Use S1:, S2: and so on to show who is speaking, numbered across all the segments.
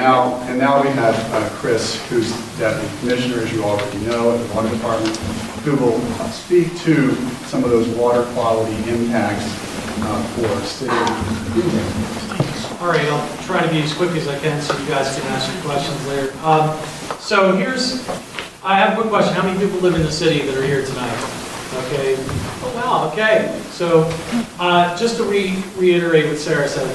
S1: now we have Chris, who's Deputy Commissioner, as you already know, at the Water Department, who will speak to some of those water quality impacts for city.
S2: All right, I'll try to be as quick as I can so you guys can ask your questions later. I have a quick question. How many people live in the city that are here tonight? Okay. Oh, wow, okay. So just to reiterate what Sarah said,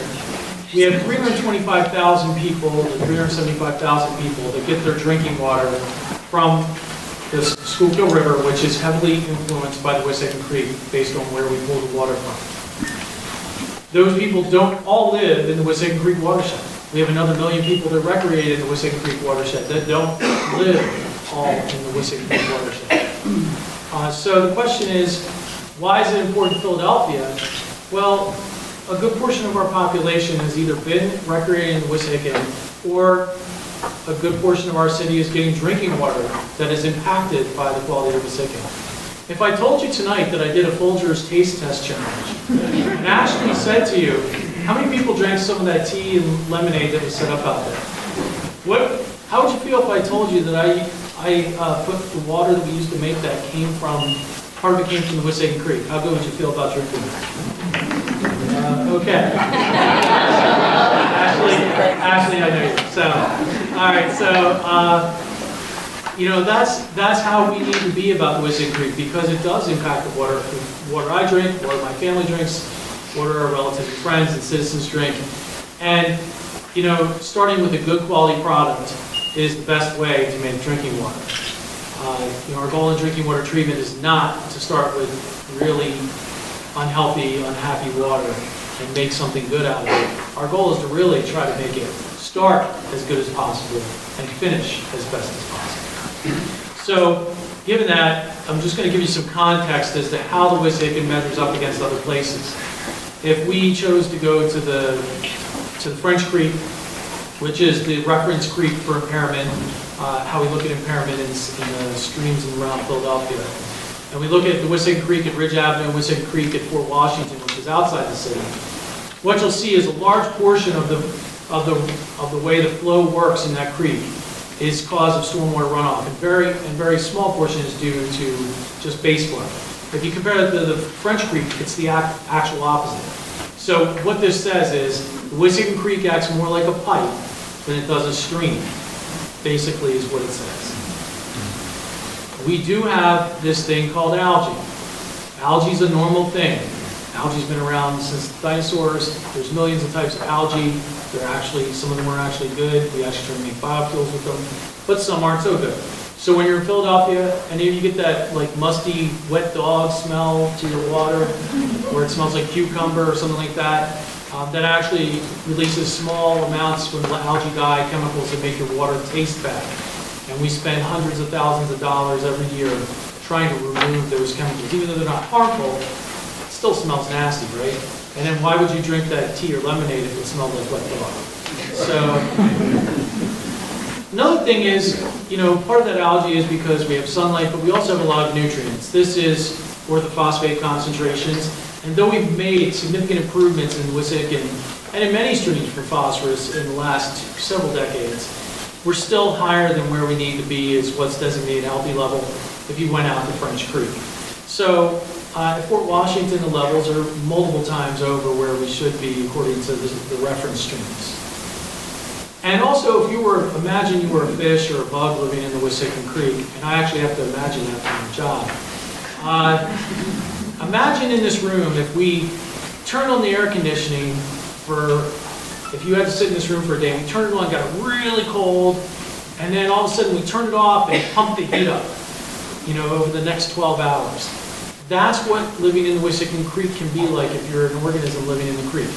S2: we have 325,000 people, 375,000 people that get their drinking water from the Schuylkill River, which is heavily influenced by the Wissahickon Creek based on where we pull the water from. Those people don't all live in the Wissahickon Creek watershed. We have another 1 million people that recreate in the Wissahickon Creek watershed that don't live all in the Wissahickon Creek watershed. So the question is, why is it important to Philadelphia? Well, a good portion of our population has either been recreating in the Wissahickon, or a good portion of our city is getting drinking water that is impacted by the quality of the Wissahickon. If I told you tonight that I did a Folgers taste test challenge, and actually said to you, how many people drank some of that tea and lemonade that was set up out there? How would you feel if I told you that I put the water that we used to make that part of it came from the Wissahickon Creek? How good would you feel about drinking that? Okay. Actually, I know you. So, all right. So, that's how we need to be about the Wissahickon Creek, because it does impact the water I drink, water my family drinks, water our relatives and friends and citizens drink. And, starting with a good quality product is the best way to make drinking water. Our goal in drinking water treatment is not to start with really unhealthy, unhappy water and make something good out of it. Our goal is to really try to make it start as good as possible and finish as best as possible. So, given that, I'm just going to give you some context as to how the Wissahickon measures up against other places. If we chose to go to the French Creek, which is the reference creek for impairment, how we look at impairment in the streams and around Philadelphia. And we look at the Wissahickon Creek at Ridge Avenue and Wissahickon Creek at Fort Washington, which is outside the city. What you'll see is a large portion of the way the flow works in that creek is cause of stormwater runoff, and very small portion is due to just baseflow. If you compare it to the French Creek, it's the actual opposite. So what this says is the Wissahickon Creek acts more like a pipe than it does a stream, basically is what it says. We do have this thing called algae. Algae is a normal thing. Algae's been around since dinosaurs. There's millions of types of algae. Some of them are actually good. We actually try to make biofuels with them, but some aren't so good. So when you're in Philadelphia and you get that like musty, wet dog smell to your water, where it smells like cucumber or something like that, that actually releases small amounts when algae die chemicals that make your water taste bad. And we spend hundreds of thousands of dollars every year trying to remove those chemicals. Even though they're not harmful, it still smells nasty, right? And then why would you drink that tea or lemonade if it smelled like wet dog? So, another thing is, part of that algae is because we have sunlight, but we also have a lot of nutrients. This is orthophosphate concentrations. And though we've made significant improvements in Wissahickon and in many streams for phosphorus in the last several decades, we're still higher than where we need to be is what's designated healthy level if you went out to French Creek. So at Fort Washington, the levels are multiple times over where we should be according to the reference streams. And also, imagine you were a fish or a bug living in the Wissahickon Creek, and I actually have to imagine that for my job. Imagine in this room if we turned on the air conditioning if you had to sit in this room for a day, we turned it on, got really cold, and then all of a sudden we turned it off and pumped the heat up, over the next 12 hours. That's what living in the Wissahickon Creek can be like if you're an organism living in the creek.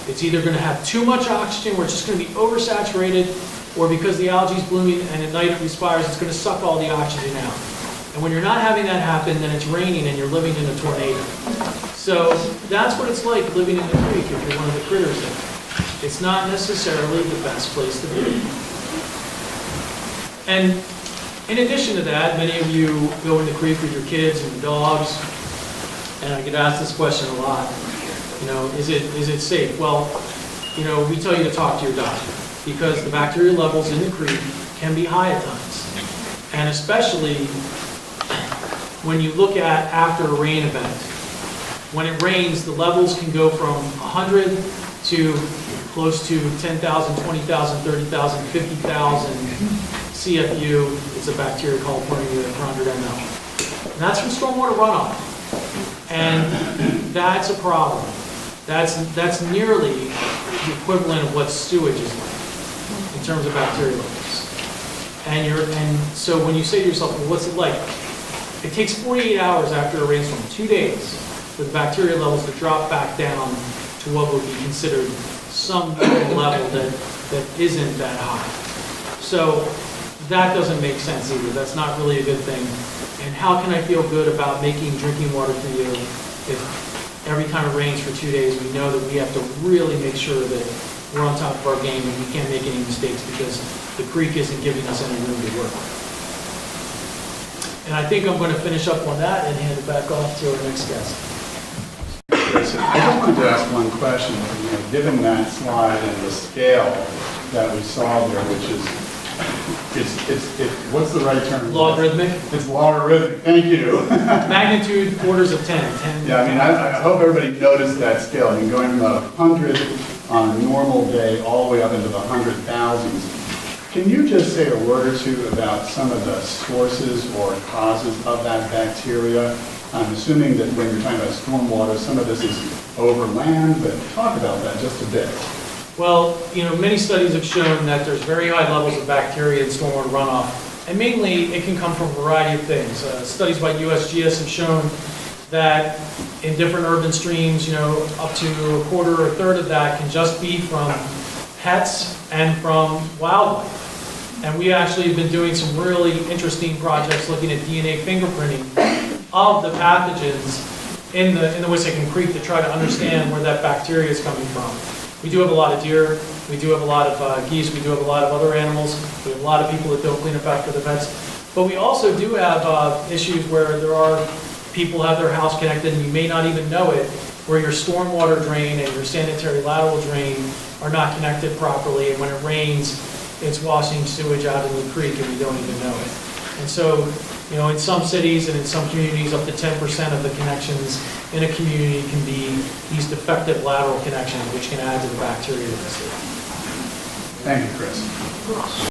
S2: It's either going to have too much oxygen where it's just going to be oversaturated, or because the algae is blooming and at night it respires, it's going to suck all the oxygen out. And when you're not having that happen, then it's raining and you're living in a tornado. So that's what it's like living in the creek if you're one of the critters there. It's not necessarily the best place to be. And in addition to that, many of you go in the creek with your kids and your dogs, and I get asked this question a lot. Is it safe? Well, we tell you to talk to your doctor. because the bacteria levels in the creek can be high at times. And especially when you look at after a rain event. When it rains, the levels can go from 100 to close to 10,000, 20,000, 30,000, 50,000 CFU. It's a bacteria called Permeated per 100 ml. And that's from stormwater runoff. And that's a problem. That's nearly the equivalent of what sewage is like in terms of bacteria levels. And so when you say to yourself, well, what's it like? It takes 48 hours after a rainstorm, 2 days, for the bacteria levels to drop back down to what would be considered some normal level that isn't that high. So that doesn't make sense either. That's not really a good thing. And how can I feel good about making drinking water for you if every time it rains for 2 days, we know that we have to really make sure that we're on top of our game and we can't make any mistakes because the creek isn't giving us any room to work. And I think I'm going to finish up on that and hand it back off to our next guest.
S1: Chris, I just wanted to ask one question. Given that slide and the scale that we saw there, which is, what's the right term?
S2: Logarithmic?
S1: It's logarithmic, thank you.
S2: Magnitude quarters of 10.
S1: Yeah, I mean, I hope everybody noticed that scale. I mean, going from 100 on a normal day all the way up into the 100,000s. Can you just say a word or two about some of the sources or causes of that bacteria? I'm assuming that when you're talking about stormwater, some of this is over land, but talk about that just a bit.
S2: Well, many studies have shown that there's very high levels of bacteria in stormwater runoff, and mainly it can come from a variety of things. Studies by USGS have shown that in different urban streams, up to a quarter or a third of that can just be from pets and from wildlife. And we actually have been doing some really interesting projects looking at DNA fingerprinting of the pathogens in the Wissahickon Creek to try to understand where that bacteria is coming from. We do have a lot of deer, we do have a lot of geese, we do have a lot of other animals, we have a lot of people that don't clean up after the pets. But we also do have issues where there are people have their house connected and you may not even know it, where your stormwater drain and your sanitary lateral drain are not connected properly, and when it rains, it's washing sewage out in the creek and you don't even know it. And so, in some cities and in some communities, up to 10% of the connections in a community can be these defective lateral connections, which can add to the bacteria.
S1: Thank you, Chris.